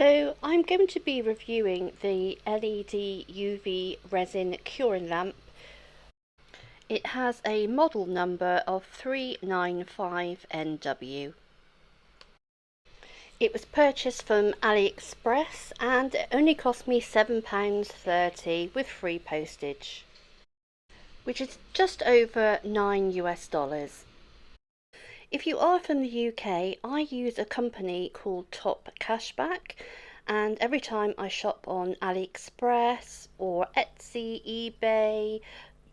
Hello, I'm going to be reviewing the LED UV resin curing lamp. It has a model number of 395NW. It was purchased from AliExpress and it only cost me £7.30 with free postage, which is just over $9 US. If you are from the UK, I use a company called Cashback, and every time I shop on AliExpress or Etsy, eBay,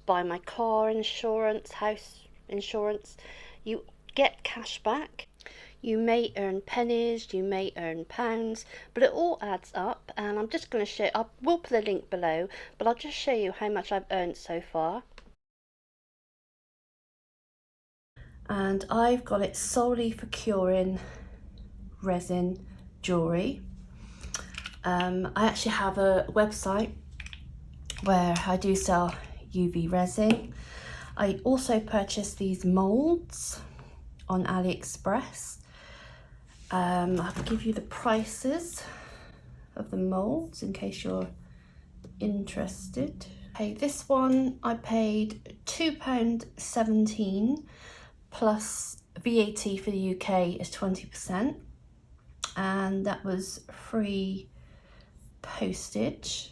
buy my car insurance, house insurance, you get cash back. You may earn pennies, you may earn pounds, but it all adds up, and I'm just going to show, I will put a link below, but I'll just show you how much I've earned so far. And I've got it solely for curing resin jewellery. I actually have a website where I do sell UV resin. I also purchased these moulds on AliExpress. I'll give you the prices of the moulds in case you're interested. Okay, this one I paid £2.17 plus VAT for the UK is 20%, and that was free postage.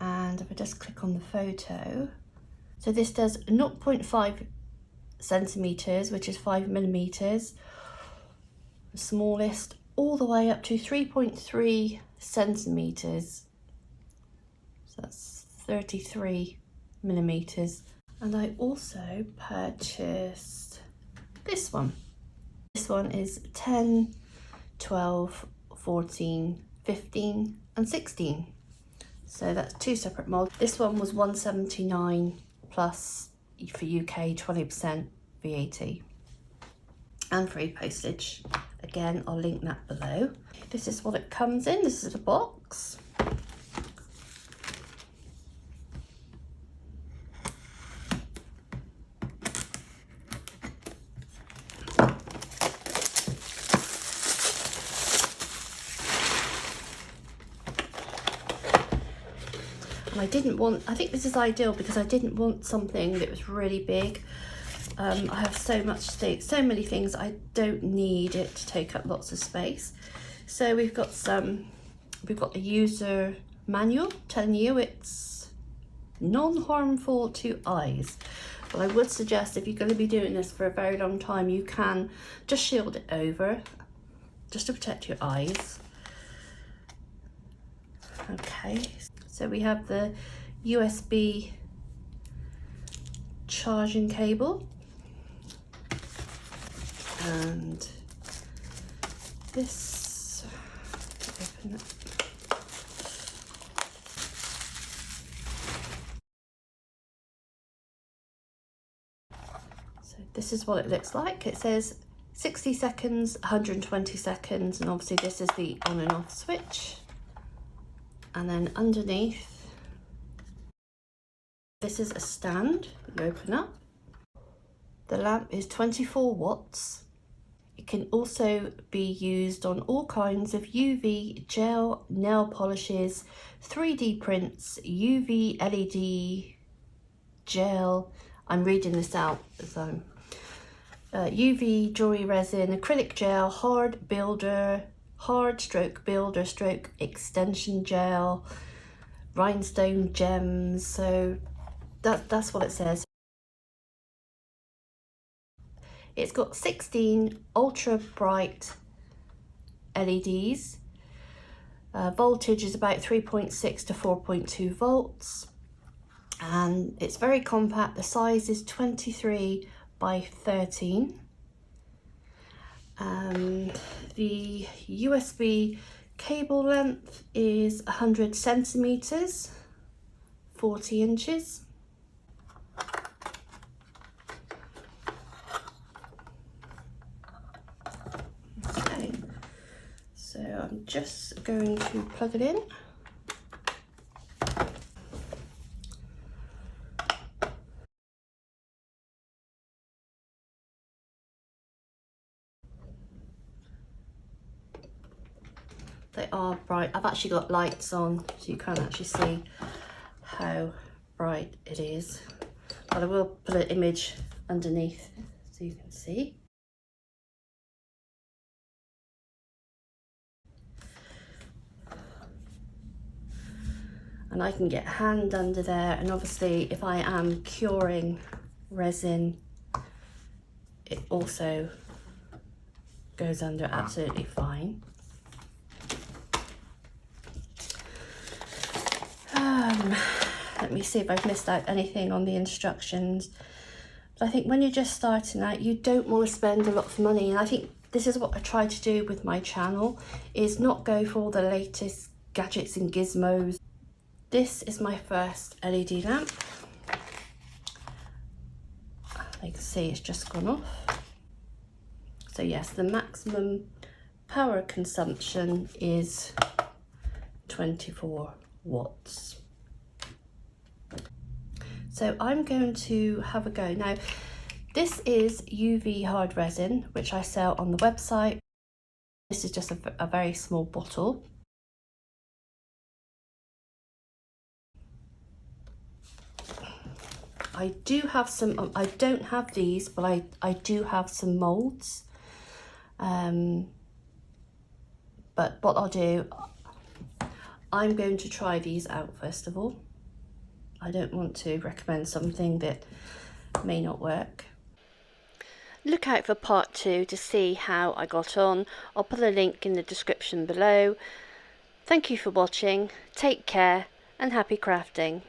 And if I just click on the photo, so this does 0.5 centimeters, which is 5 millimeters, the smallest, all the way up to 3.3 centimeters, so that's 33 millimeters. And I also purchased this one. This one is 10, 12, 14, 15 and 16. So that's two separate molds. This one was £1.79 plus for UK 20% VAT and free postage. Again, I'll link that below. This is what it comes in. This is the box. And I think this is ideal because I didn't want something that was really big. I have so many things I don't need it to take up lots of space. So we've got the user manual telling you it's non-harmful to eyes. But I would suggest if you're going to be doing this for a very long time, you can just shield it over just to protect your eyes. Okay, so we have the USB charging cable, and this, open it. So this is what it looks like. It says 60 seconds, 120 seconds, and obviously this is the on and off switch. And then underneath, this is a stand you open up. The lamp is 24 watts. It can also be used on all kinds of UV gel nail polishes, 3D prints, UV LED gel. I'm reading this out as UV jewelry resin, acrylic gel, hard stroke builder stroke extension gel, rhinestone gems. So that's what it says. It's got 16 ultra bright LEDs. Voltage is about 3.6 to 4.2 volts, and it's very compact. The size is 23 by 13. The USB cable length is 100 centimeters, 40 inches. Okay, so I'm just going to plug it in. They are bright. I've actually got lights on so you can't actually see how bright it is. But I will put an image underneath so you can see. And I can get a hand under there, and obviously if I am curing resin, it also goes under absolutely fine. Let me see if I've missed out anything on the instructions. But I think when you're just starting out, you don't want to spend a lot of money. And I think this is what I try to do with my channel, is not go for all the latest gadgets and gizmos. This is my first LED lamp. You can see it's just gone off. So yes, the maximum power consumption is 24 watts. So I'm going to have a go. Now, this is UV hard resin, which I sell on the website. This is just a very small bottle. I do have some, I don't have these, but I do have some molds. But what I'll do, I'm going to try these out first of all. I don't want to recommend something that may not work. Look out for part 2 to see how I got on. I'll put a link in the description below. Thank you for watching, take care and happy crafting.